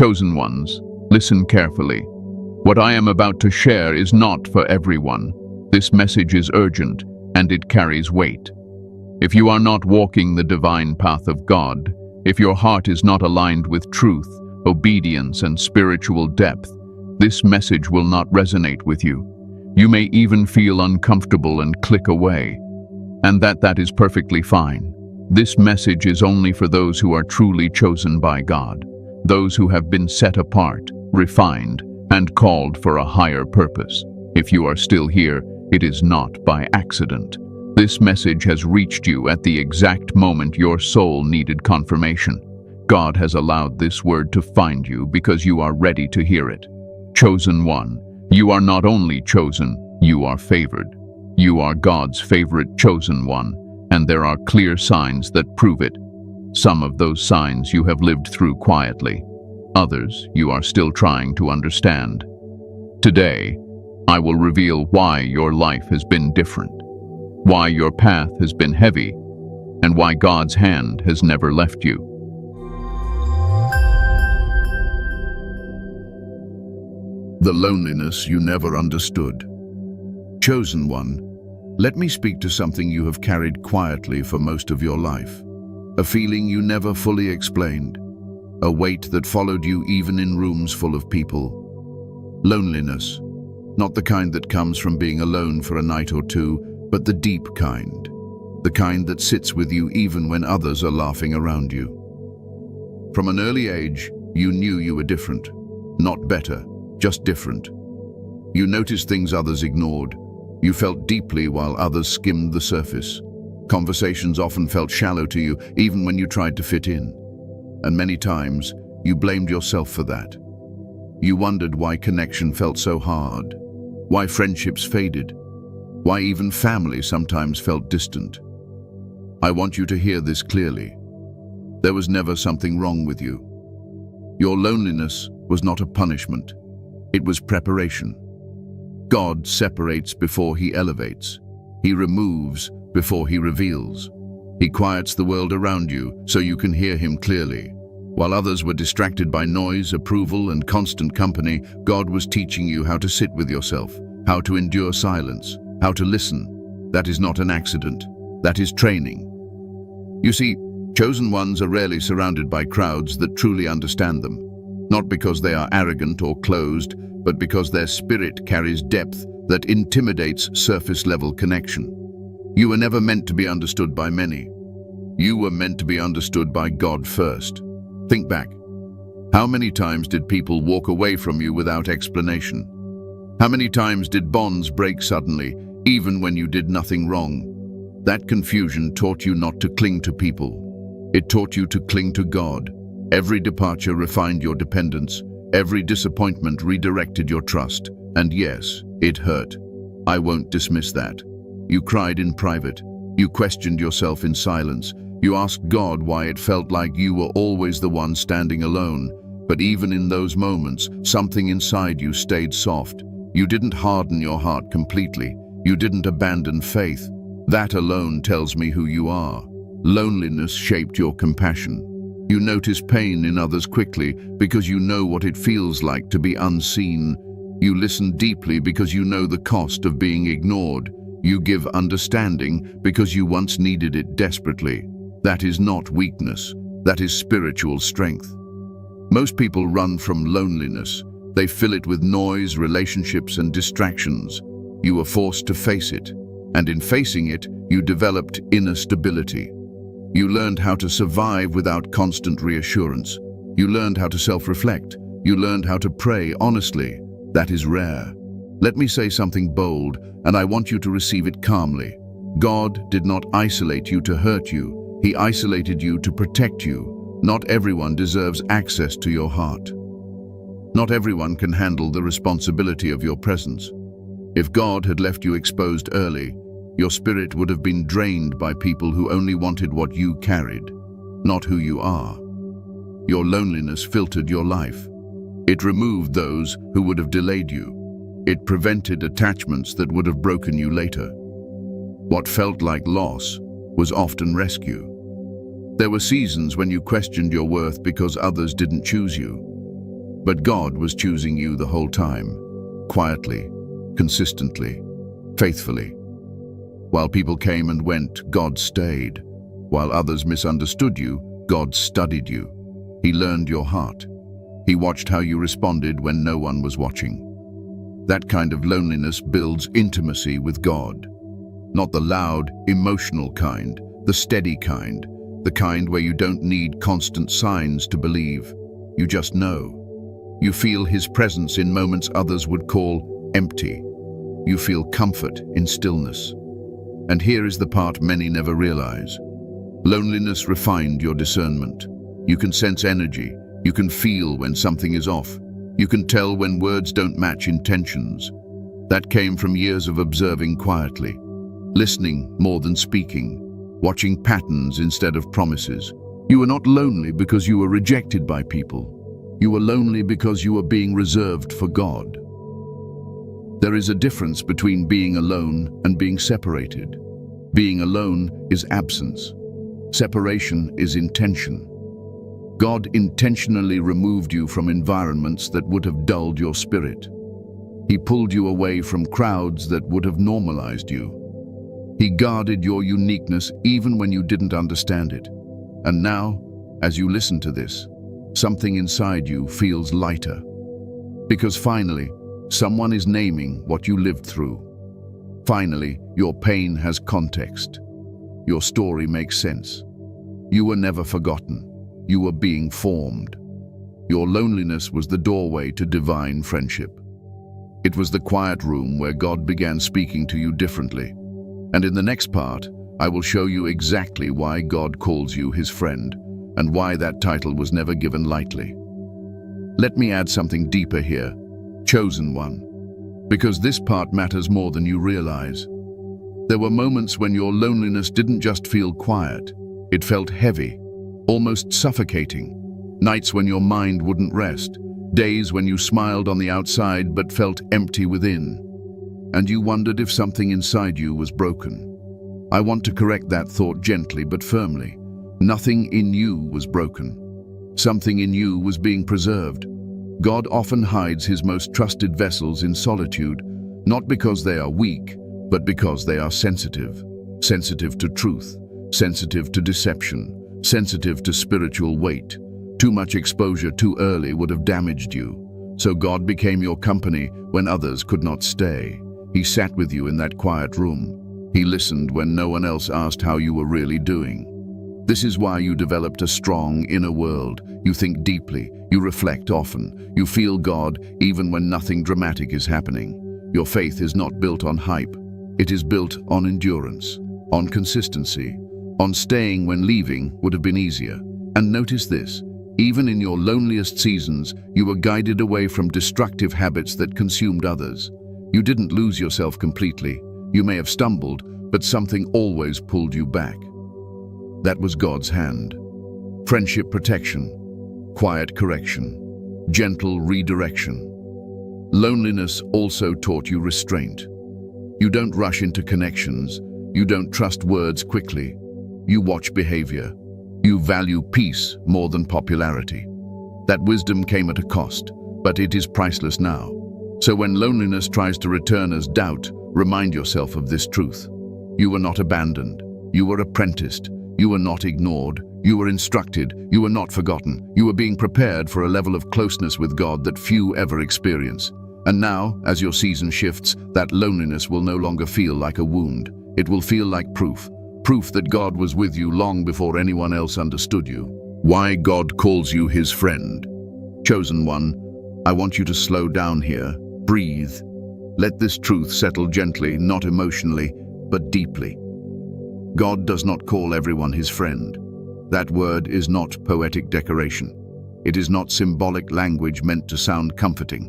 Chosen ones, listen carefully. What I am about to share is not for everyone. This message is urgent, and it carries weight. If you are not walking the divine path of God, if your heart is not aligned with truth, obedience, and spiritual depth, this message will not resonate with you. You may even feel uncomfortable and click away. And that is perfectly fine. This message is only for those who are truly chosen by God, those who have been set apart, refined, and called for a higher purpose. If you are still here, it is not by accident. This message has reached you at the exact moment your soul needed confirmation. God has allowed this word to find you because you are ready to hear it. Chosen one, you are not only chosen, you are favored. You are God's favorite chosen one, and there are clear signs that prove it. Some of those signs you have lived through quietly. Others you are still trying to understand. Today, I will reveal why your life has been different, why your path has been heavy, and why God's hand has never left you. The loneliness you never understood. Chosen one, let me speak to something you have carried quietly for most of your life. A feeling you never fully explained. A weight that followed you even in rooms full of people. Loneliness. Not the kind that comes from being alone for a night or two, but the deep kind. The kind that sits with you even when others are laughing around you. From an early age, you knew you were different. Not better, just different. You noticed things others ignored. You felt deeply while others skimmed the surface. Conversations often felt shallow to you, even when you tried to fit in. And many times, you blamed yourself for that. You wondered why connection felt so hard, why friendships faded, why even family sometimes felt distant. I want you to hear this clearly. There was never something wrong with you. Your loneliness was not a punishment. It was preparation. God separates before He elevates. He removes before He reveals. He quiets the world around you so you can hear Him clearly. While others were distracted by noise, approval, and constant company, God was teaching you how to sit with yourself, how to endure silence, how to listen. That is not an accident. That is training. You see, chosen ones are rarely surrounded by crowds that truly understand them. Not because they are arrogant or closed, but because their spirit carries depth that intimidates surface-level connection. You were never meant to be understood by many. You were meant to be understood by God first. Think back. How many times did people walk away from you without explanation? How many times did bonds break suddenly, even when you did nothing wrong? That confusion taught you not to cling to people. It taught you to cling to God. Every departure refined your dependence. Every disappointment redirected your trust. And yes, it hurt. I won't dismiss that. You cried in private. You questioned yourself in silence. You asked God why it felt like you were always the one standing alone. But even in those moments, something inside you stayed soft. You didn't harden your heart completely. You didn't abandon faith. That alone tells me who you are. Loneliness shaped your compassion. You notice pain in others quickly because you know what it feels like to be unseen. You listen deeply because you know the cost of being ignored. You give understanding because you once needed it desperately. That is not weakness. That is spiritual strength. Most people run from loneliness. They fill it with noise, relationships, and distractions. You were forced to face it. And in facing it, you developed inner stability. You learned how to survive without constant reassurance. You learned how to self-reflect. You learned how to pray honestly. That is rare. Let me say something bold, and I want you to receive it calmly. God did not isolate you to hurt you. He isolated you to protect you. Not everyone deserves access to your heart. Not everyone can handle the responsibility of your presence. If God had left you exposed early, your spirit would have been drained by people who only wanted what you carried, not who you are. Your loneliness filtered your life. It removed those who would have delayed you. It prevented attachments that would have broken you later. What felt like loss was often rescue. There were seasons when you questioned your worth because others didn't choose you. But God was choosing you the whole time, quietly, consistently, faithfully. While people came and went, God stayed. While others misunderstood you, God studied you. He learned your heart. He watched how you responded when no one was watching. That kind of loneliness builds intimacy with God. Not the loud, emotional kind, the steady kind, the kind where you don't need constant signs to believe. You just know. You feel His presence in moments others would call empty. You feel comfort in stillness. And here is the part many never realize. Loneliness refined your discernment. You can sense energy. You can feel when something is off. You can tell when words don't match intentions. That came from years of observing quietly, listening more than speaking, watching patterns instead of promises. You were not lonely because you were rejected by people. You were lonely because you were being reserved for God. There is a difference between being alone and being separated. Being alone is absence. Separation is intention. God intentionally removed you from environments that would have dulled your spirit. He pulled you away from crowds that would have normalized you. He guarded your uniqueness even when you didn't understand it. And now, as you listen to this, something inside you feels lighter. Because finally, someone is naming what you lived through. Finally, your pain has context. Your story makes sense. You were never forgotten. You were being formed. Your loneliness was the doorway to divine friendship. It was the quiet room where God began speaking to you differently. And in the next part, I will show you exactly why God calls you His friend, and why that title was never given lightly. Let me add something deeper here, chosen one, because this part matters more than you realize. There were moments when your loneliness didn't just feel quiet, it felt heavy, almost suffocating. Nights when your mind wouldn't rest, days when you smiled on the outside but felt empty within, and you wondered if something inside you was broken. I want to correct that thought gently but firmly. Nothing in you was broken. Something in you was being preserved. God often hides His most trusted vessels in solitude, not because they are weak, but because they are sensitive. Sensitive to truth, sensitive to deception, sensitive to spiritual weight. Too much exposure too early would have damaged you. So God became your company when others could not stay. He sat with you in that quiet room. He listened when no one else asked how you were really doing. This is why you developed a strong inner world. You think deeply, you reflect often, you feel God even when nothing dramatic is happening. Your faith is not built on hype. It is built on endurance, on consistency, on staying when leaving would have been easier. And notice this, even in your loneliest seasons, you were guided away from destructive habits that consumed others. You didn't lose yourself completely. You may have stumbled, but something always pulled you back. That was God's hand. Friendship protection, quiet correction, gentle redirection. Loneliness also taught you restraint. You don't rush into connections. You don't trust words quickly. You watch behavior. You value peace more than popularity. That wisdom came at a cost, but it is priceless now. So when loneliness tries to return as doubt, remind yourself of this truth. You were not abandoned. You were apprenticed. You were not ignored. You were instructed. You were not forgotten. You were being prepared for a level of closeness with God that few ever experience. And now, as your season shifts, that loneliness will no longer feel like a wound. It will feel like proof. Proof that God was with you long before anyone else understood you. Why God calls you His friend. Chosen one, I want you to slow down here. Breathe. Let this truth settle gently, not emotionally, but deeply. God does not call everyone His friend. That word is not poetic decoration. It is not symbolic language meant to sound comforting.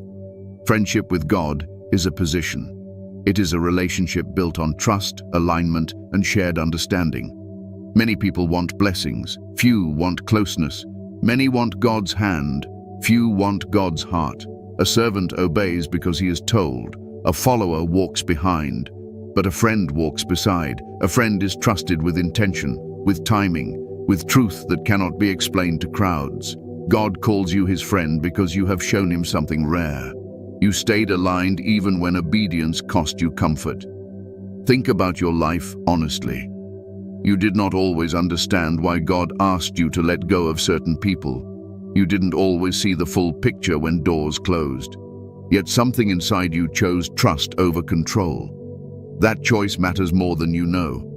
Friendship with God is a position. It is a relationship built on trust, alignment, and shared understanding. Many people want blessings. Few want closeness. Many want God's hand. Few want God's heart. A servant obeys because he is told. A follower walks behind. But a friend walks beside. A friend is trusted with intention, with timing, with truth that cannot be explained to crowds. God calls you his friend because you have shown him something rare. You stayed aligned even when obedience cost you comfort. Think about your life honestly. You did not always understand why God asked you to let go of certain people. You didn't always see the full picture when doors closed. Yet something inside you chose trust over control. That choice matters more than you know.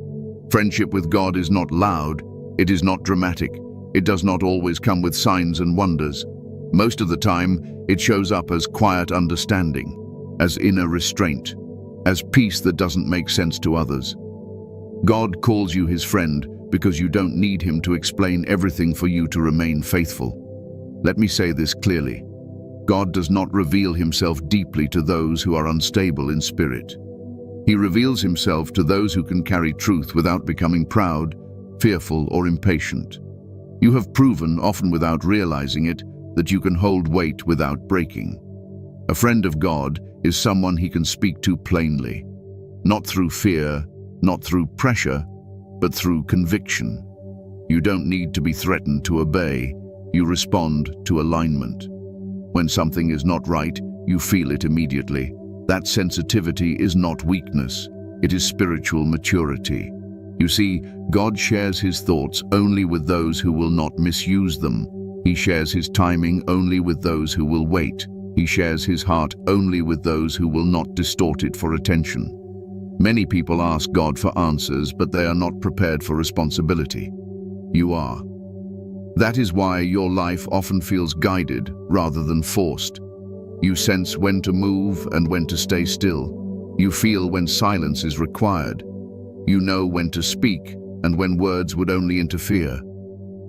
Friendship with God is not loud, it is not dramatic, it does not always come with signs and wonders. Most of the time, it shows up as quiet understanding, as inner restraint, as peace that doesn't make sense to others. God calls you his friend because you don't need him to explain everything for you to remain faithful. Let me say this clearly. God does not reveal himself deeply to those who are unstable in spirit. He reveals himself to those who can carry truth without becoming proud, fearful, or impatient. You have proven, often without realizing it, that you can hold weight without breaking. A friend of God is someone he can speak to plainly, not through fear, not through pressure, but through conviction. You don't need to be threatened to obey, you respond to alignment. When something is not right, you feel it immediately. That sensitivity is not weakness, it is spiritual maturity. You see, God shares his thoughts only with those who will not misuse them. He shares his timing only with those who will wait. He shares his heart only with those who will not distort it for attention. Many people ask God for answers, but they are not prepared for responsibility. You are. That is why your life often feels guided rather than forced. You sense when to move and when to stay still. You feel when silence is required. You know when to speak and when words would only interfere.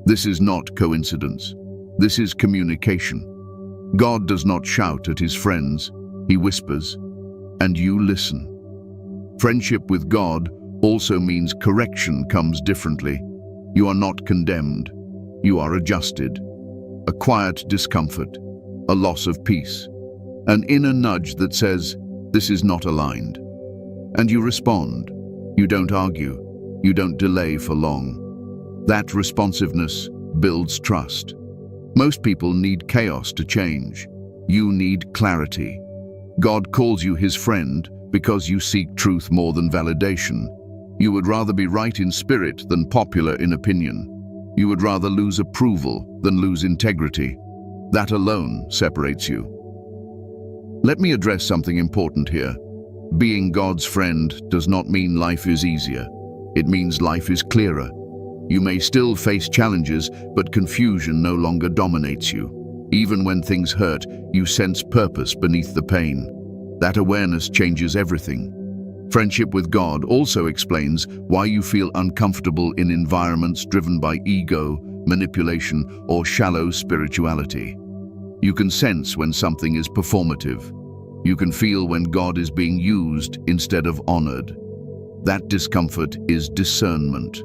This is not coincidence. This is communication. God does not shout at his friends. He whispers, and you listen. Friendship with God also means correction comes differently. You are not condemned. You are adjusted. A quiet discomfort, a loss of peace, an inner nudge that says, this is not aligned. And you respond. You don't argue. You don't delay for long. That responsiveness builds trust. Most people need chaos to change. You need clarity. God calls you his friend because you seek truth more than validation. You would rather be right in spirit than popular in opinion. You would rather lose approval than lose integrity. That alone separates you. Let me address something important here. Being God's friend does not mean life is easier. It means life is clearer. You may still face challenges, but confusion no longer dominates you. Even when things hurt, you sense purpose beneath the pain. That awareness changes everything. Friendship with God also explains why you feel uncomfortable in environments driven by ego, manipulation, or shallow spirituality. You can sense when something is performative. You can feel when God is being used instead of honored. That discomfort is discernment.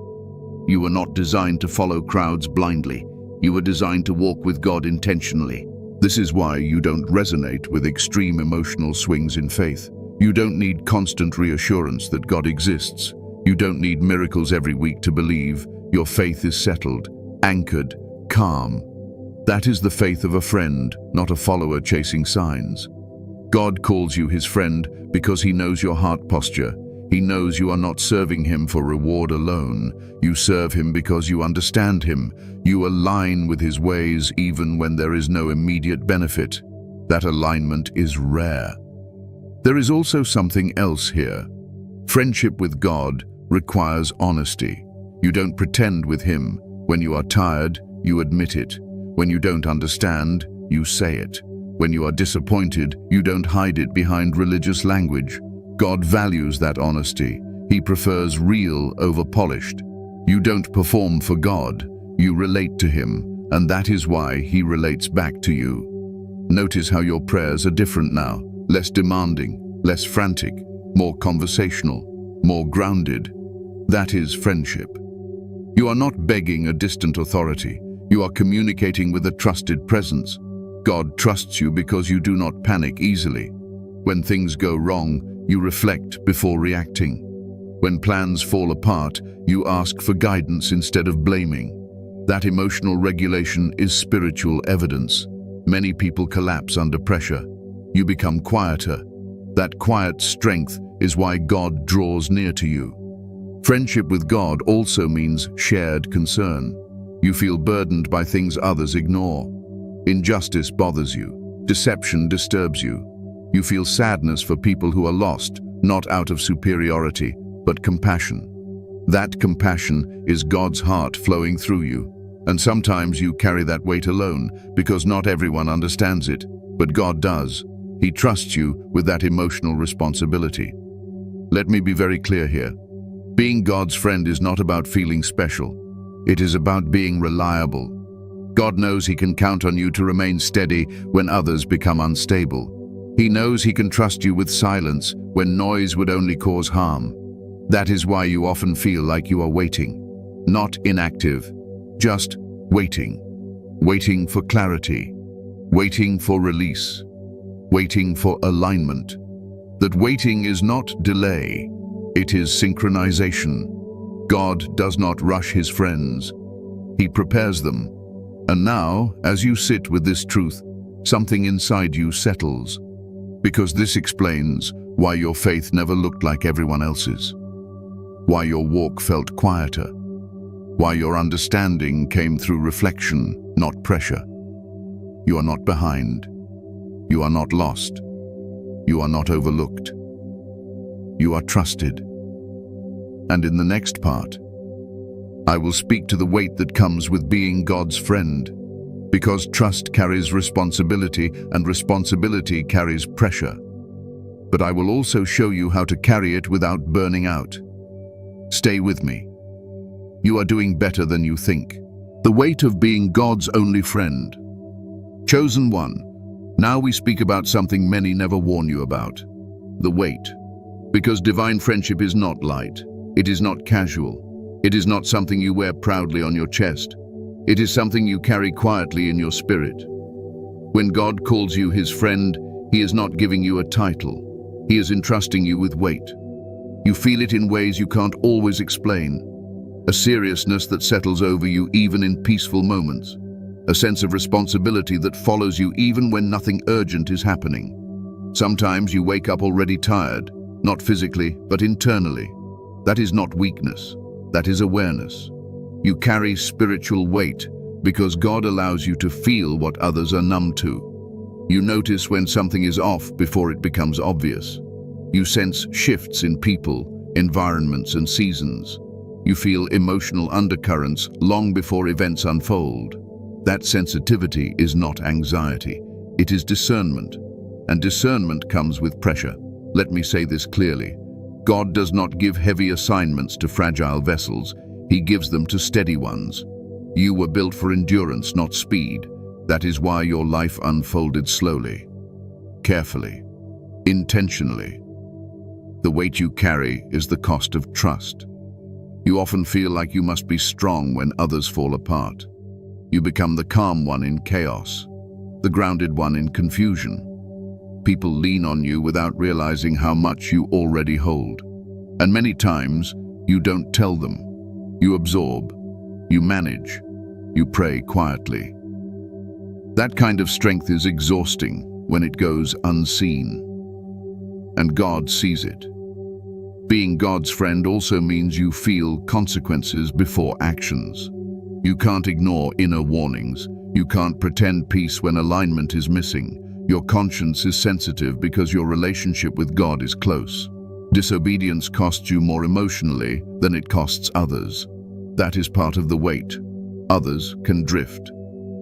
You were not designed to follow crowds blindly. You were designed to walk with God intentionally. This is why you don't resonate with extreme emotional swings in faith. You don't need constant reassurance that God exists. You don't need miracles every week to believe. Your faith is settled, anchored, calm. That is the faith of a friend, not a follower chasing signs. God calls you his friend because he knows your heart posture. He knows you are not serving him for reward alone. You serve him because you understand him. You align with his ways even when there is no immediate benefit. That alignment is rare. There is also something else here. Friendship with God requires honesty. You don't pretend with him. When you are tired, you admit it. When you don't understand, you say it. When you are disappointed, you don't hide it behind religious language. God values that honesty. He prefers real over polished. You don't perform for God. You relate to him, and that is why he relates back to you. Notice how your prayers are different now. Less demanding, less frantic, more conversational, more grounded. That is friendship. You are not begging a distant authority. You are communicating with a trusted presence. God trusts you because you do not panic easily. When things go wrong, you reflect before reacting. When plans fall apart, you ask for guidance instead of blaming. That emotional regulation is spiritual evidence. Many people collapse under pressure. You become quieter. That quiet strength is why God draws near to you. Friendship with God also means shared concern. You feel burdened by things others ignore. Injustice bothers you. Deception disturbs you. You feel sadness for people who are lost, not out of superiority, but compassion. That compassion is God's heart flowing through you. And sometimes you carry that weight alone, because not everyone understands it, but God does. He trusts you with that emotional responsibility. Let me be very clear here. Being God's friend is not about feeling special. It is about being reliable. God knows He can count on you to remain steady when others become unstable. He knows He can trust you with silence when noise would only cause harm. That is why you often feel like you are waiting. Not inactive, just waiting. Waiting for clarity. Waiting for release. Waiting for alignment. That waiting is not delay. It is synchronization. God does not rush His friends. He prepares them. And now, as you sit with this truth, something inside you settles. Because this explains why your faith never looked like everyone else's. Why your walk felt quieter. Why your understanding came through reflection, not pressure. You are not behind. You are not lost. You are not overlooked. You are trusted. And in the next part, I will speak to the weight that comes with being God's friend, because trust carries responsibility and responsibility carries pressure. But I will also show you how to carry it without burning out. Stay with me. You are doing better than you think. The weight of being God's only friend. Chosen one. Now we speak about something many never warn you about. The weight. Because divine friendship is not light. It is not casual. It is not something you wear proudly on your chest. It is something you carry quietly in your spirit. When God calls you His friend, He is not giving you a title. He is entrusting you with weight. You feel it in ways you can't always explain. A seriousness that settles over you even in peaceful moments. A sense of responsibility that follows you even when nothing urgent is happening. Sometimes you wake up already tired, not physically, but internally. That is not weakness. That is awareness. You carry spiritual weight because God allows you to feel what others are numb to. You notice when something is off before it becomes obvious. You sense shifts in people, environments, and seasons. You feel emotional undercurrents long before events unfold. That sensitivity is not anxiety. It is discernment. And discernment comes with pressure. Let me say this clearly. God does not give heavy assignments to fragile vessels. He gives them to steady ones. You were built for endurance, not speed. That is why your life unfolded slowly, carefully, intentionally. The weight you carry is the cost of trust. You often feel like you must be strong when others fall apart. You become the calm one in chaos, the grounded one in confusion. People lean on you without realizing how much you already hold. And many times, you don't tell them. You absorb, you manage, you pray quietly. That kind of strength is exhausting when it goes unseen. And God sees it. Being God's friend also means you feel consequences before actions. You can't ignore inner warnings. You can't pretend peace when alignment is missing. Your conscience is sensitive because your relationship with God is close. Disobedience costs you more emotionally than it costs others. That is part of the weight. Others can drift.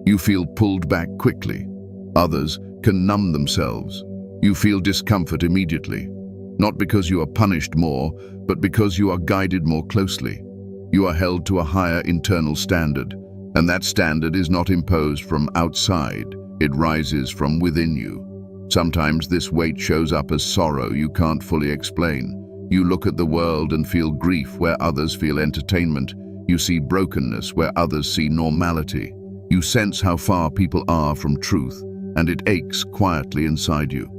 You feel pulled back quickly. Others can numb themselves. You feel discomfort immediately. Not because you are punished more, but because you are guided more closely. You are held to a higher internal standard, and that standard is not imposed from outside. It rises from within you. Sometimes this weight shows up as sorrow you can't fully explain. You look at the world and feel grief where others feel entertainment. You see brokenness where others see normality. You sense how far people are from truth, and it aches quietly inside you.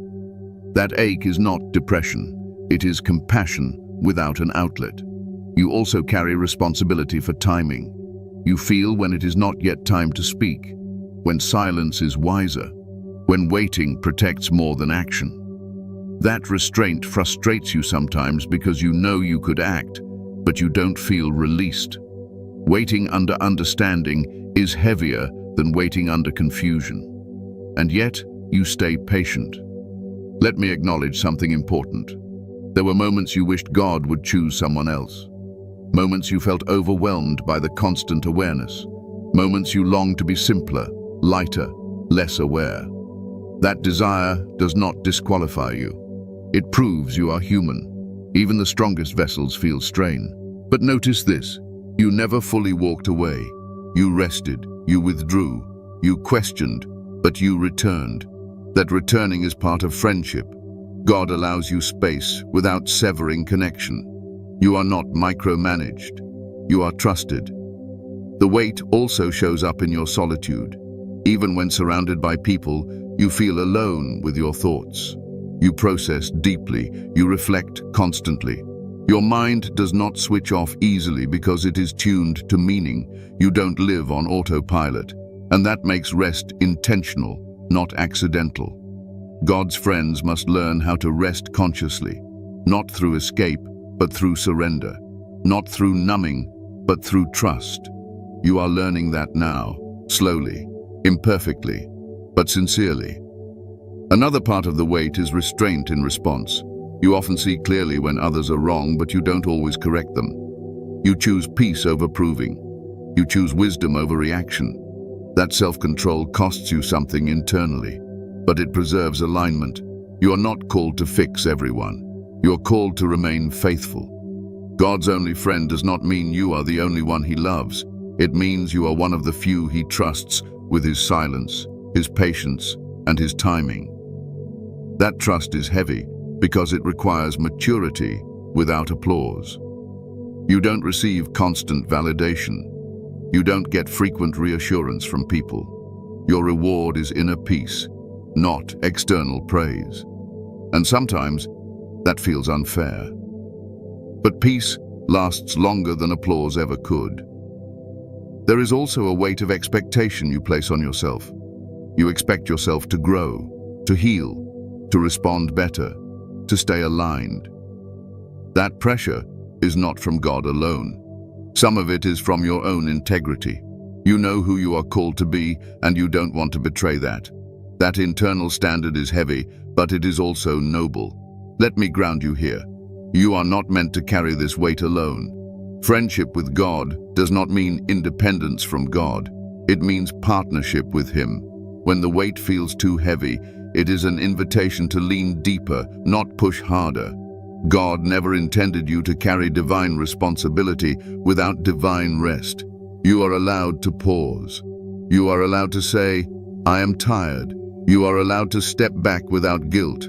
That ache is not depression. It is compassion without an outlet. You also carry responsibility for timing. You feel when it is not yet time to speak, when silence is wiser, when waiting protects more than action. That restraint frustrates you sometimes because you know you could act, but you don't feel released. Waiting under understanding is heavier than waiting under confusion. And yet, you stay patient. Let me acknowledge something important. There were moments you wished God would choose someone else. Moments you felt overwhelmed by the constant awareness. Moments you longed to be simpler, lighter, less aware. That desire does not disqualify you. It proves you are human. Even the strongest vessels feel strain. But notice this, you never fully walked away. You rested, you withdrew, you questioned, but you returned. That returning is part of friendship. God allows you space without severing connection. You are not micromanaged. You are trusted. The weight also shows up in your solitude. Even when surrounded by people, you feel alone with your thoughts. You process deeply. You reflect constantly. Your mind does not switch off easily because it is tuned to meaning. You don't live on autopilot. And that makes rest intentional, not accidental. God's friends must learn how to rest consciously, not through escape, but through surrender, not through numbing, but through trust. You are learning that now, slowly, imperfectly, but sincerely. Another part of the weight is restraint in response. You often see clearly when others are wrong, but you don't always correct them. You choose peace over proving. You choose wisdom over reaction. That self-control costs you something internally, but it preserves alignment. You are not called to fix everyone. You are called to remain faithful. God's only friend does not mean you are the only one he loves. It means you are one of the few he trusts with his silence, his patience, and his timing. That trust is heavy because it requires maturity without applause. You don't receive constant validation. You don't get frequent reassurance from people. Your reward is inner peace, not external praise. And sometimes that feels unfair. But peace lasts longer than applause ever could. There is also a weight of expectation you place on yourself. You expect yourself to grow, to heal, to respond better, to stay aligned. That pressure is not from God alone. Some of it is from your own integrity. You know who you are called to be, and you don't want to betray that. That internal standard is heavy, but it is also noble. Let me ground you here. You are not meant to carry this weight alone. Friendship with God does not mean independence from God. It means partnership with Him. When the weight feels too heavy, it is an invitation to lean deeper, not push harder. God never intended you to carry divine responsibility without divine rest. You are allowed to pause. You are allowed to say, I am tired. You are allowed to step back without guilt.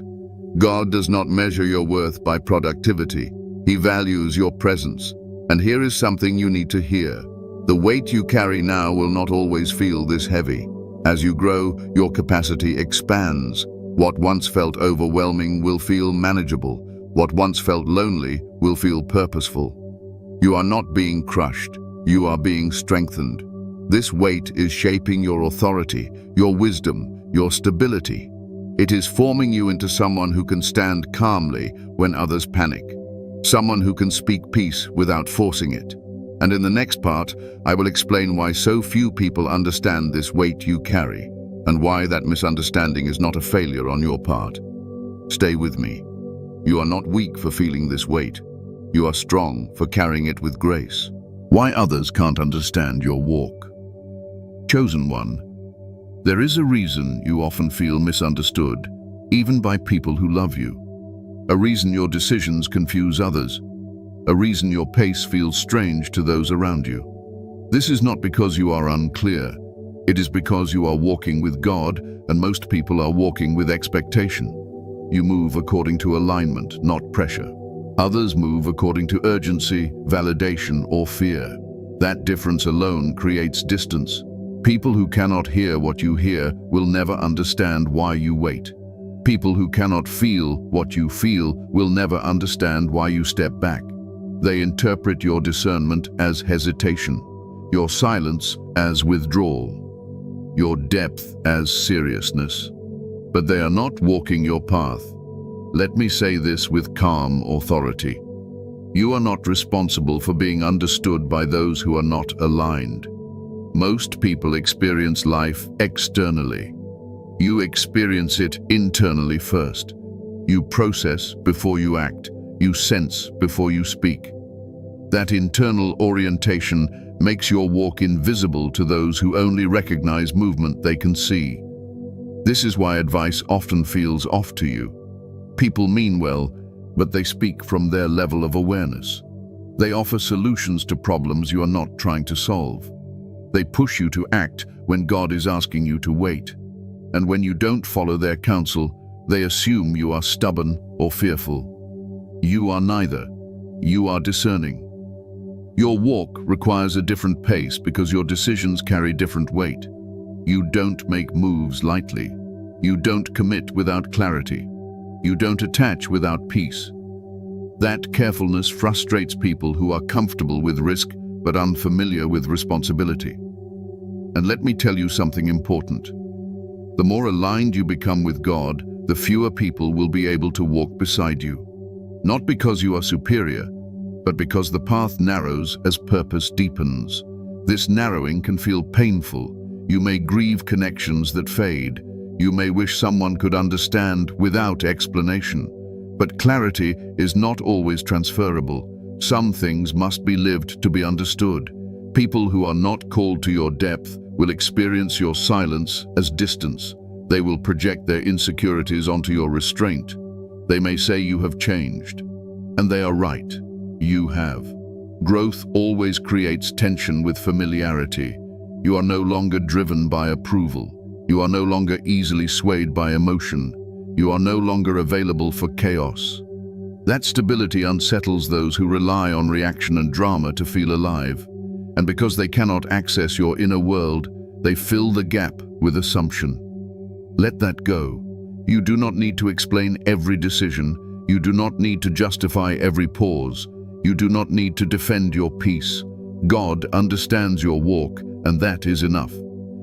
God does not measure your worth by productivity. He values your presence. And here is something you need to hear. The weight you carry now will not always feel this heavy. As you grow, your capacity expands. What once felt overwhelming will feel manageable. What once felt lonely will feel purposeful. You are not being crushed. You are being strengthened. This weight is shaping your authority, your wisdom, your stability. It is forming you into someone who can stand calmly when others panic. Someone who can speak peace without forcing it. And in the next part, I will explain why so few people understand this weight you carry, and why that misunderstanding is not a failure on your part. Stay with me. You are not weak for feeling this weight. You are strong for carrying it with grace. Why others can't understand your walk. Chosen one, there is a reason you often feel misunderstood, even by people who love you. A reason your decisions confuse others. A reason your pace feels strange to those around you. This is not because you are unclear. It is because you are walking with God, and most people are walking with expectation. You move according to alignment, not pressure. Others move according to urgency, validation, or fear. That difference alone creates distance. People who cannot hear what you hear will never understand why you wait. People who cannot feel what you feel will never understand why you step back. They interpret your discernment as hesitation. your silence as withdrawal, your depth as seriousness. But they are not walking your path. Let me say this with calm authority. You are not responsible for being understood by those who are not aligned. Most people experience life externally. You experience it internally first. You process before you act. You sense before you speak. That internal orientation makes your walk invisible to those who only recognize movement they can see. This is why advice often feels off to you. People mean well, but they speak from their level of awareness. They offer solutions to problems you are not trying to solve. They push you to act when God is asking you to wait. And when you don't follow their counsel, they assume you are stubborn or fearful. You are neither. You are discerning. Your walk requires a different pace because your decisions carry different weight. You don't make moves lightly. You don't commit without clarity. You don't attach without peace. That carefulness frustrates people who are comfortable with risk but unfamiliar with responsibility. And let me tell you something important. The more aligned you become with God, the fewer people will be able to walk beside you. Not because you are superior, but because the path narrows as purpose deepens. This narrowing can feel painful. You may grieve connections that fade. You may wish someone could understand without explanation. But clarity is not always transferable. Some things must be lived to be understood. People who are not called to your depth will experience your silence as distance. They will project their insecurities onto your restraint. They may say you have changed. And they are right. You have. Growth always creates tension with familiarity. You are no longer driven by approval. You are no longer easily swayed by emotion. You are no longer available for chaos. That stability unsettles those who rely on reaction and drama to feel alive. And because they cannot access your inner world, they fill the gap with assumption. Let that go. You do not need to explain every decision. You do not need to justify every pause. You do not need to defend your peace. God understands your walk, and that is enough.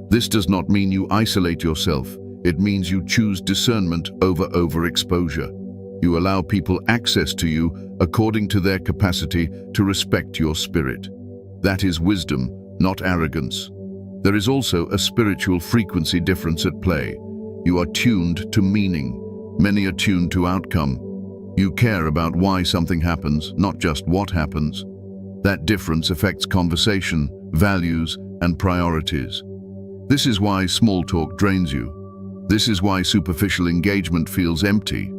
This does not mean you isolate yourself. It means you choose discernment over overexposure. You allow people access to you according to their capacity to respect your spirit. That is wisdom, not arrogance. There is also a spiritual frequency difference at play. You are tuned to meaning. Many are tuned to outcome. You care about why something happens, not just what happens. That difference affects conversation, values, and priorities. This is why small talk drains you. This is why superficial engagement feels empty.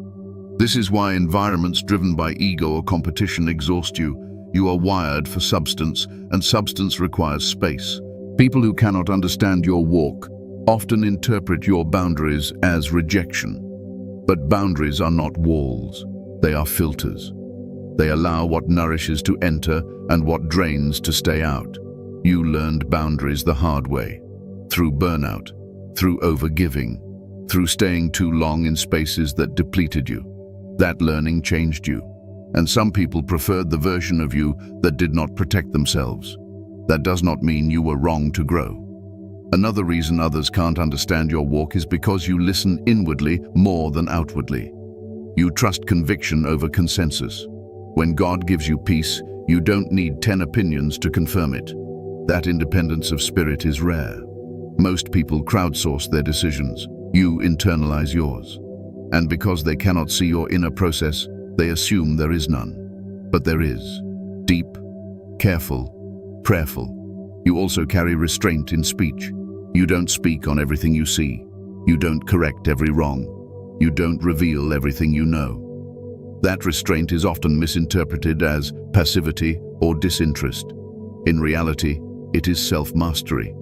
This is why environments driven by ego or competition exhaust you. You are wired for substance, and substance requires space. People who cannot understand your walk often interpret your boundaries as rejection. But boundaries are not walls. They are filters. They allow what nourishes to enter and what drains to stay out. You learned boundaries the hard way. Through burnout, through overgiving, through staying too long in spaces that depleted you. That learning changed you. And some people preferred the version of you that did not protect themselves. That does not mean you were wrong to grow. Another reason others can't understand your walk is because you listen inwardly more than outwardly. You trust conviction over consensus. When God gives you peace, you don't need 10 opinions to confirm it. That independence of spirit is rare. Most people crowdsource their decisions. You internalize yours. And because they cannot see your inner process, they assume there is none. But there is. Deep, careful, prayerful. You also carry restraint in speech. You don't speak on everything you see. You don't correct every wrong. You don't reveal everything you know. That restraint is often misinterpreted as passivity or disinterest. In reality, it is self-mastery.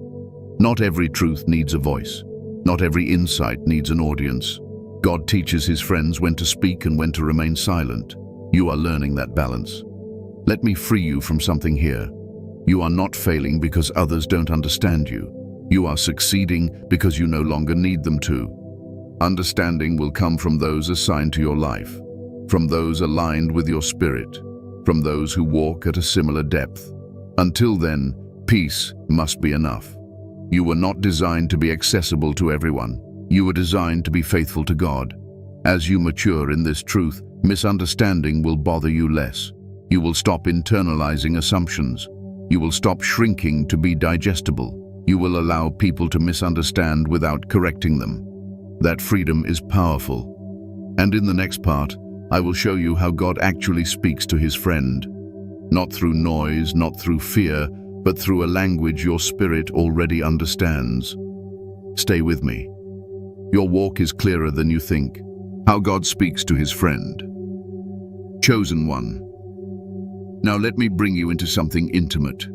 Not every truth needs a voice. Not every insight needs an audience. God teaches his friends when to speak and when to remain silent. You are learning that balance. Let me free you from something here. You are not failing because others don't understand you. You are succeeding because you no longer need them to. Understanding will come from those assigned to your life, from those aligned with your spirit, from those who walk at a similar depth. Until then, peace must be enough. You were not designed to be accessible to everyone. You were designed to be faithful to God. As you mature in this truth, misunderstanding will bother you less. You will stop internalizing assumptions. You will stop shrinking to be digestible. You will allow people to misunderstand without correcting them. That freedom is powerful. And in the next part, I will show you how God actually speaks to his friend. Not through noise, not through fear, but through a language your spirit already understands. Stay with me. Your walk is clearer than you think. How God speaks to his friend. Chosen one. Now let me bring you into something intimate,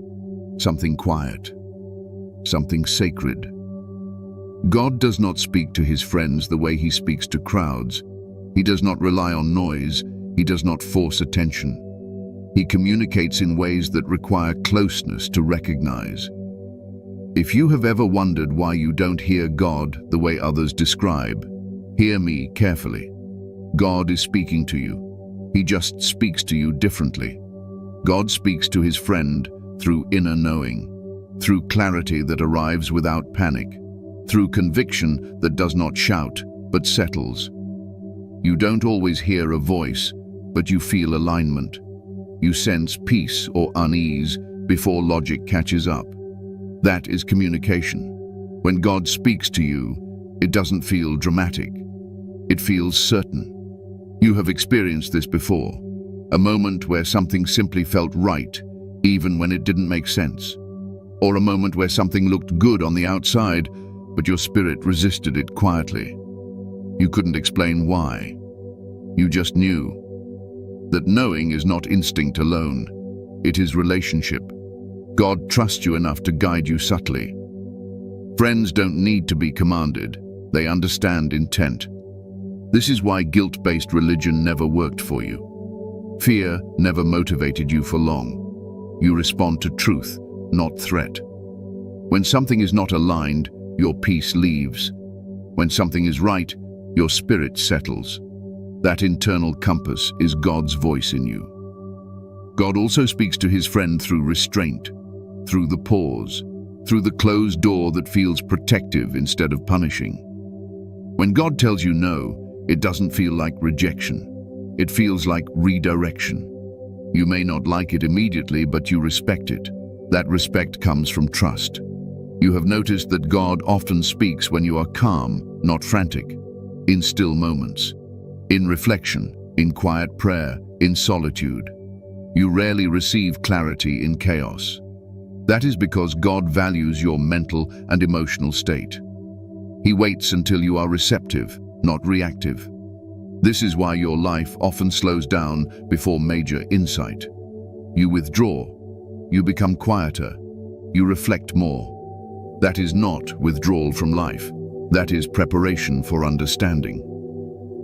something quiet, something sacred. God does not speak to his friends the way he speaks to crowds. He does not rely on noise. He does not force attention. He communicates in ways that require closeness to recognize. If you have ever wondered why you don't hear God the way others describe, hear me carefully. God is speaking to you. He just speaks to you differently. God speaks to his friend through inner knowing, through clarity that arrives without panic, through conviction that does not shout but settles. You don't always hear a voice, but you feel alignment. You sense peace or unease before logic catches up. That is communication. When God speaks to you, it doesn't feel dramatic. It feels certain. You have experienced this before. A moment where something simply felt right, even when it didn't make sense. Or a moment where something looked good on the outside, but your spirit resisted it quietly. You couldn't explain why. You just knew. That knowing is not instinct alone. It is relationship. God trusts you enough to guide you subtly. Friends don't need to be commanded. They understand intent. This is why guilt-based religion never worked for you. Fear never motivated you for long. You respond to truth, not threat. When something is not aligned, your peace leaves. When something is right, your spirit settles. That internal compass is God's voice in you. God also speaks to his friend through restraint, through the pause, through the closed door that feels protective instead of punishing. When God tells you no, it doesn't feel like rejection. It feels like redirection. You may not like it immediately, but you respect it. That respect comes from trust. You have noticed that God often speaks when you are calm, not frantic, in still moments, in reflection, in quiet prayer, in solitude. You rarely receive clarity in chaos. That is because God values your mental and emotional state. He waits until you are receptive, not reactive. This is why your life often slows down before major insight. You withdraw. You become quieter. You reflect more. That is not withdrawal from life. That is preparation for understanding.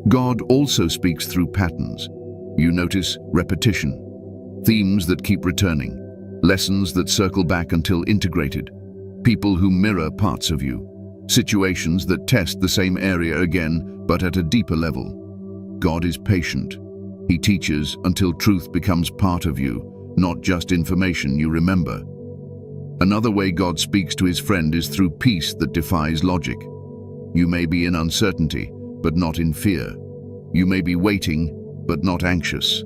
God also speaks through patterns. You notice repetition, themes that keep returning, lessons that circle back until integrated, people who mirror parts of you, situations that test the same area again, but at a deeper level. God is patient. He teaches until truth becomes part of you, not just information you remember. Another way God speaks to his friend is through peace that defies logic. You may be in uncertainty, but not in fear. You may be waiting, but not anxious.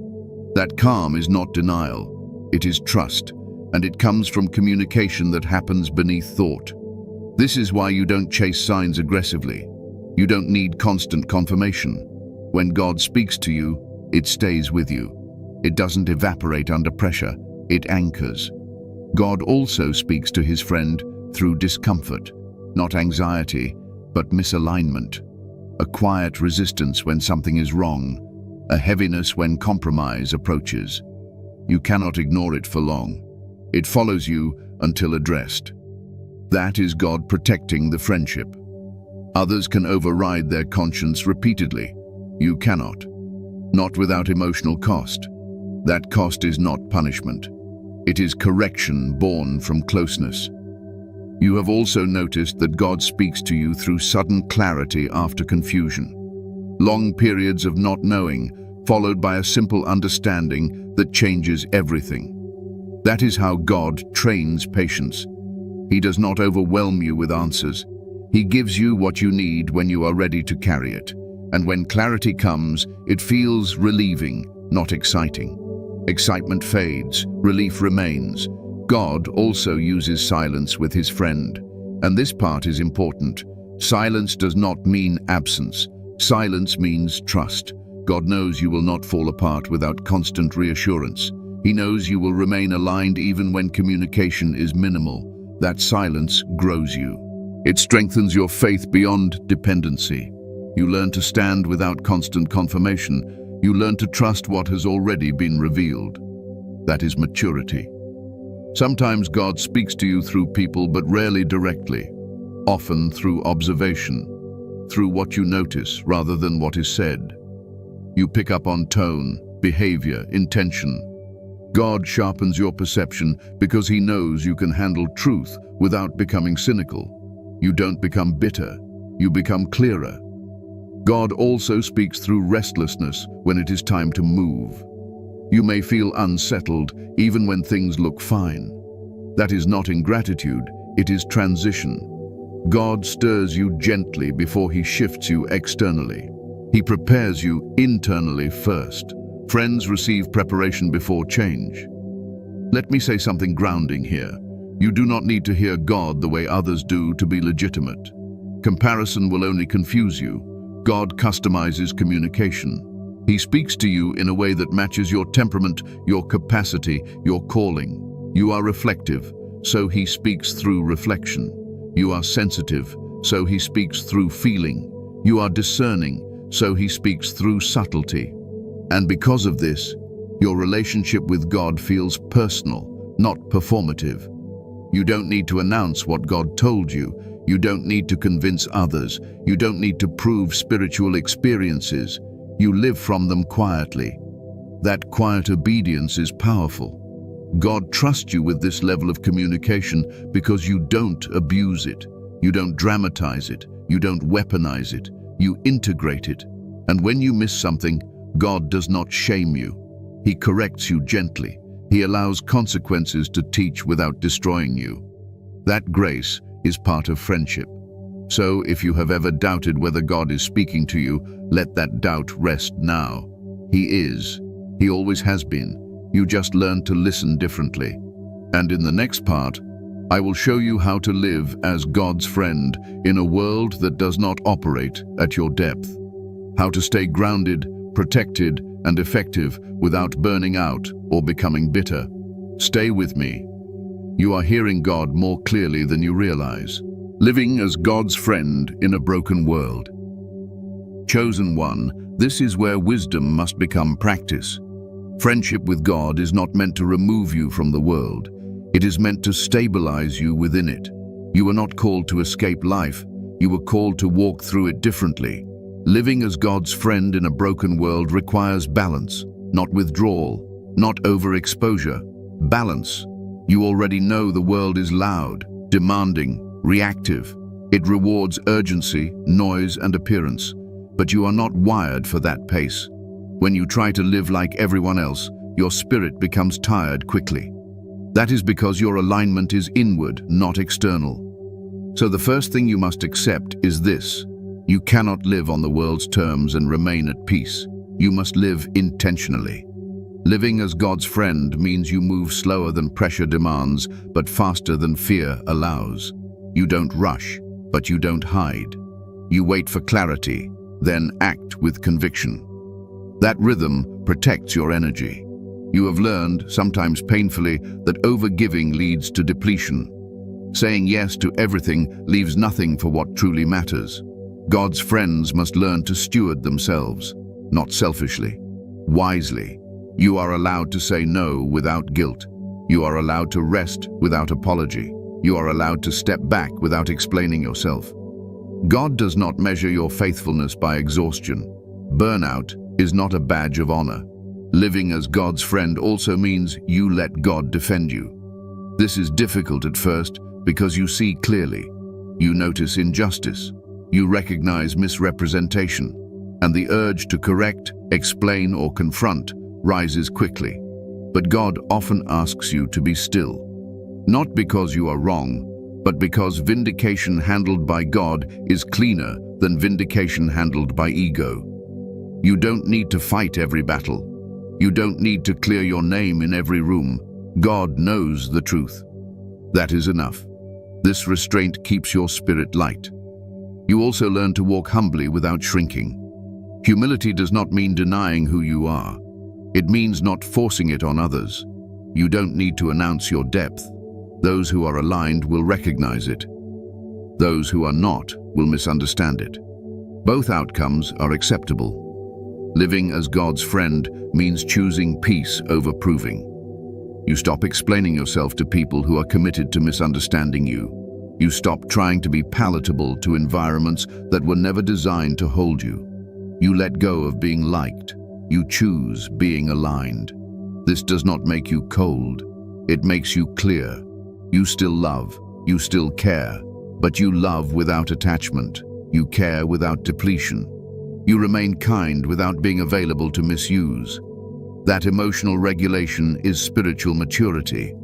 That calm is not denial. It is trust, and it comes from communication that happens beneath thought. This is why you don't chase signs aggressively. You don't need constant confirmation. When God speaks to you, it stays with you. It doesn't evaporate under pressure. It anchors. God also speaks to his friend through discomfort, not anxiety, but misalignment. A quiet resistance when something is wrong, a heaviness when compromise approaches. You cannot ignore it for long. It follows you until addressed. That is God protecting the friendship. Others can override their conscience repeatedly. You cannot. Not without emotional cost. That cost is not punishment. It is correction born from closeness. You have also noticed that God speaks to you through sudden clarity after confusion. Long periods of not knowing, followed by a simple understanding that changes everything. That is how God trains patience. He does not overwhelm you with answers. He gives you what you need when you are ready to carry it. And when clarity comes, it feels relieving, not exciting. Excitement fades, relief remains. God also uses silence with his friend. And this part is important. Silence does not mean absence. Silence means trust. God knows you will not fall apart without constant reassurance. He knows you will remain aligned even when communication is minimal. That silence grows you. It strengthens your faith beyond dependency. You learn to stand without constant confirmation. You learn to trust what has already been revealed. That is maturity. Sometimes God speaks to you through people, but rarely directly. Often through observation, through what you notice rather than what is said. You pick up on tone, behavior, intention. God sharpens your perception because he knows you can handle truth without becoming cynical. You don't become bitter, you become clearer. God also speaks through restlessness when it is time to move. You may feel unsettled even when things look fine. That is not ingratitude, it is transition. God stirs you gently before he shifts you externally. He prepares you internally first. Friends receive preparation before change. Let me say something grounding here. You do not need to hear God the way others do to be legitimate. Comparison will only confuse you. God customizes communication. He speaks to you in a way that matches your temperament, your capacity, your calling. You are reflective, so he speaks through reflection. You are sensitive, so he speaks through feeling. You are discerning, so he speaks through subtlety. And because of this, your relationship with God feels personal, not performative. You don't need to announce what God told you. You don't need to convince others. You don't need to prove spiritual experiences. You live from them quietly. That quiet obedience is powerful. God trusts you with this level of communication because you don't abuse it. You don't dramatize it. You don't weaponize it. You integrate it. And when you miss something, God does not shame you. He corrects you gently. He allows consequences to teach without destroying you. That grace is part of friendship. So if you have ever doubted whether God is speaking to you, let that doubt rest now. He is. He always has been. You just learn to listen differently. And in the next part, I will show you how to live as God's friend in a world that does not operate at your depth. How to stay grounded, protected, and effective without burning out or becoming bitter. Stay with me. You are hearing God more clearly than you realize. Living as God's friend in a broken world. Chosen one, this is where wisdom must become practice. Friendship with God is not meant to remove you from the world. It is meant to stabilize you within it. You were not called to escape life. You were called to walk through it differently. Living as God's friend in a broken world requires balance, not withdrawal, not overexposure. Balance. You already know the world is loud, demanding, reactive. It rewards urgency, noise, and appearance. But you are not wired for that pace. When you try to live like everyone else, your spirit becomes tired quickly. That is because your alignment is inward, not external. So the first thing you must accept is this. You cannot live on the world's terms and remain at peace. You must live intentionally. Living as God's friend means you move slower than pressure demands, but faster than fear allows. You don't rush, but you don't hide. You wait for clarity, then act with conviction. That rhythm protects your energy. You have learned, sometimes painfully, that overgiving leads to depletion. Saying yes to everything leaves nothing for what truly matters. God's friends must learn to steward themselves, not selfishly, wisely. You are allowed to say no without guilt. You are allowed to rest without apology. You are allowed to step back without explaining yourself. God does not measure your faithfulness by exhaustion. Burnout is not a badge of honor. Living as God's friend also means you let God defend you. This is difficult at first because you see clearly. You notice injustice. You recognize misrepresentation. And the urge to correct, explain, or confront rises quickly. But God often asks you to be still. Not because you are wrong, but because vindication handled by God is cleaner than vindication handled by ego. You don't need to fight every battle. You don't need to clear your name in every room. God knows the truth. That is enough. This restraint keeps your spirit light. You also learn to walk humbly without shrinking. Humility does not mean denying who you are. It means not forcing it on others. You don't need to announce your depth. Those who are aligned will recognize it. Those who are not will misunderstand it. Both outcomes are acceptable. Living as God's friend means choosing peace over proving. You stop explaining yourself to people who are committed to misunderstanding you. You stop trying to be palatable to environments that were never designed to hold you. You let go of being liked. You choose being aligned. This does not make you cold. It makes you clear. You still love. You still care. But you love without attachment. You care without depletion. You remain kind without being available to misuse. That emotional regulation is spiritual maturity.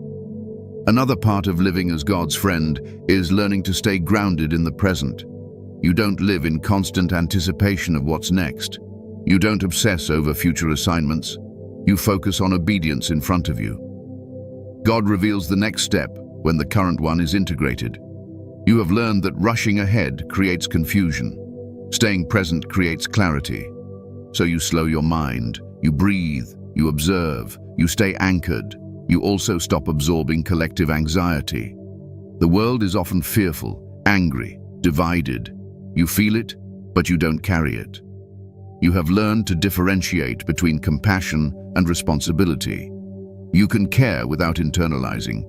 Another part of living as God's friend is learning to stay grounded in the present. You don't live in constant anticipation of what's next. You don't obsess over future assignments. You focus on obedience in front of you. God reveals the next step when the current one is integrated. You have learned that rushing ahead creates confusion. Staying present creates clarity. So you slow your mind, you breathe, you observe, you stay anchored. You also stop absorbing collective anxiety. The world is often fearful, angry, divided. You feel it, but you don't carry it. You have learned to differentiate between compassion and responsibility. You can care without internalizing.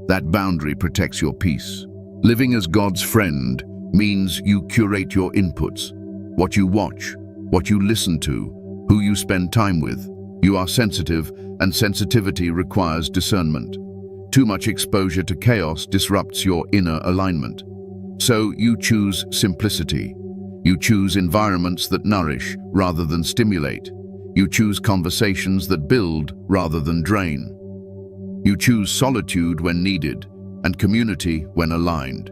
That boundary protects your peace. Living as God's friend means you curate your inputs, what you watch, what you listen to, who you spend time with. You are sensitive, and sensitivity requires discernment. Too much exposure to chaos disrupts your inner alignment. So you choose simplicity. You choose environments that nourish rather than stimulate. You choose conversations that build rather than drain. You choose solitude when needed and community when aligned.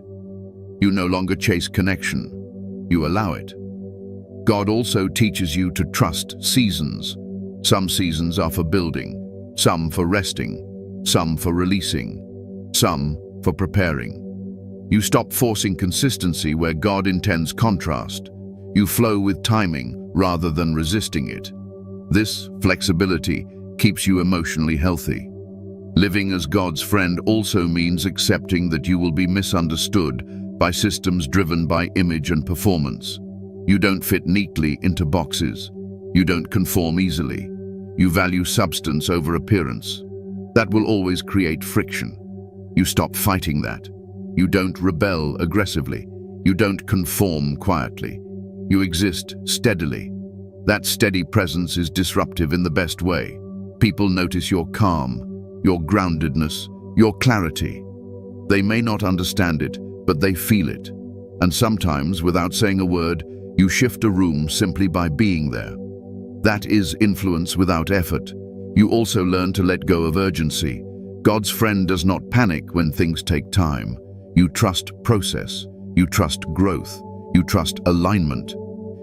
You no longer chase connection. You allow it. God also teaches you to trust seasons. Some seasons are for building, some for resting, some for releasing, some for preparing. You stop forcing consistency where God intends contrast. You flow with timing rather than resisting it. This flexibility keeps you emotionally healthy. Living as God's friend also means accepting that you will be misunderstood by systems driven by image and performance. You don't fit neatly into boxes. You don't conform easily. You value substance over appearance. That will always create friction. You stop fighting that. You don't rebel aggressively. You don't conform quietly. You exist steadily. That steady presence is disruptive in the best way. People notice your calm, your groundedness, your clarity. They may not understand it, but they feel it. And sometimes, without saying a word, you shift a room simply by being there. That is influence without effort. You also learn to let go of urgency. God's friend does not panic when things take time. You trust process. You trust growth. You trust alignment.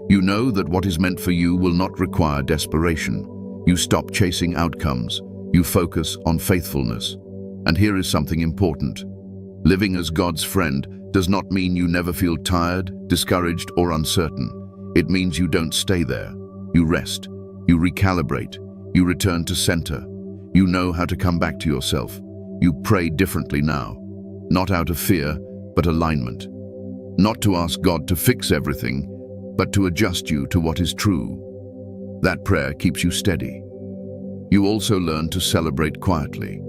You know that what is meant for you will not require desperation. You stop chasing outcomes. You focus on faithfulness. And here is something important. Living as God's friend does not mean you never feel tired, discouraged, or uncertain. It means you don't stay there. You rest. You recalibrate. You return to center. You know how to come back to yourself. You pray differently now. Not out of fear, but alignment. Not to ask God to fix everything, but to adjust you to what is true. That prayer keeps you steady. You also learn to celebrate quietly.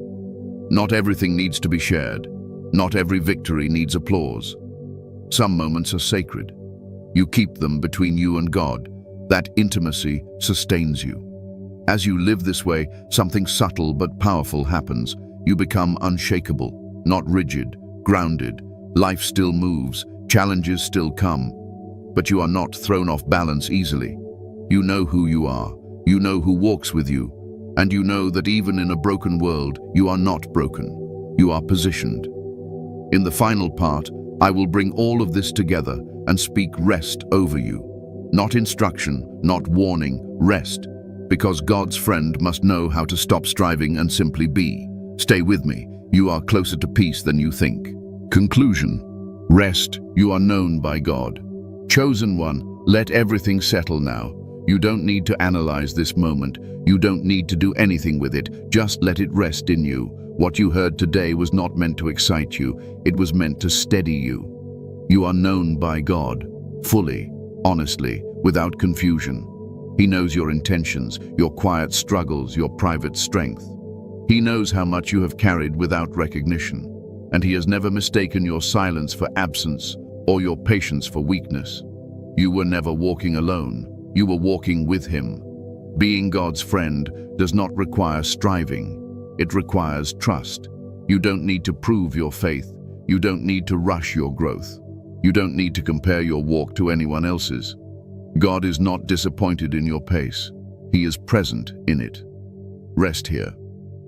Not everything needs to be shared. Not every victory needs applause. Some moments are sacred. You keep them between you and God. That intimacy sustains you. As you live this way, something subtle but powerful happens. You become unshakable, not rigid, grounded. Life still moves, challenges still come, but you are not thrown off balance easily. You know who you are. You know who walks with you. And you know that even in a broken world, you are not broken. You are positioned. In the final part, I will bring all of this together and speak rest over you. Not instruction, not warning, rest. Because God's friend must know how to stop striving and simply be. Stay with me. You are closer to peace than you think. Conclusion. Rest. You are known by God. Chosen one, let everything settle now. You don't need to analyze this moment. You don't need to do anything with it. Just let it rest in you. What you heard today was not meant to excite you. It was meant to steady you. You are known by God, fully, honestly, without confusion. He knows your intentions, your quiet struggles, your private strength. He knows how much you have carried without recognition, and he has never mistaken your silence for absence or your patience for weakness. You were never walking alone. You were walking with him. Being God's friend does not require striving. It requires trust. You don't need to prove your faith. You don't need to rush your growth. You don't need to compare your walk to anyone else's. God is not disappointed in your pace. He is present in it. Rest here.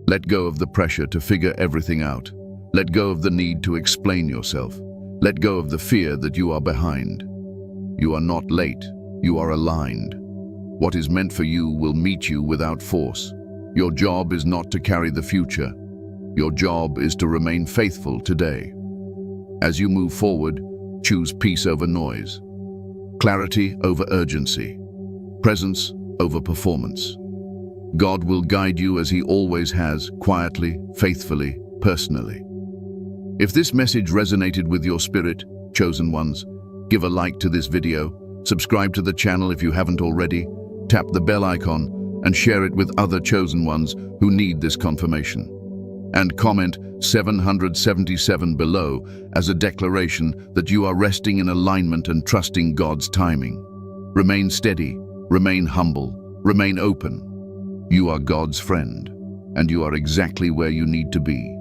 Let go of the pressure to figure everything out. Let go of the need to explain yourself. Let go of the fear that you are behind. You are not late. You are aligned. What is meant for you will meet you without force. Your job is not to carry the future. Your job is to remain faithful today. As you move forward, choose peace over noise, clarity over urgency, presence over performance. God will guide you as he always has, quietly, faithfully, personally. If this message resonated with your spirit, chosen ones, give a like to this video, subscribe to the channel if you haven't already, tap the bell icon, and share it with other chosen ones who need this confirmation. And comment 777 below as a declaration that you are resting in alignment and trusting God's timing. Remain steady, remain humble, remain open. You are God's friend, and you are exactly where you need to be.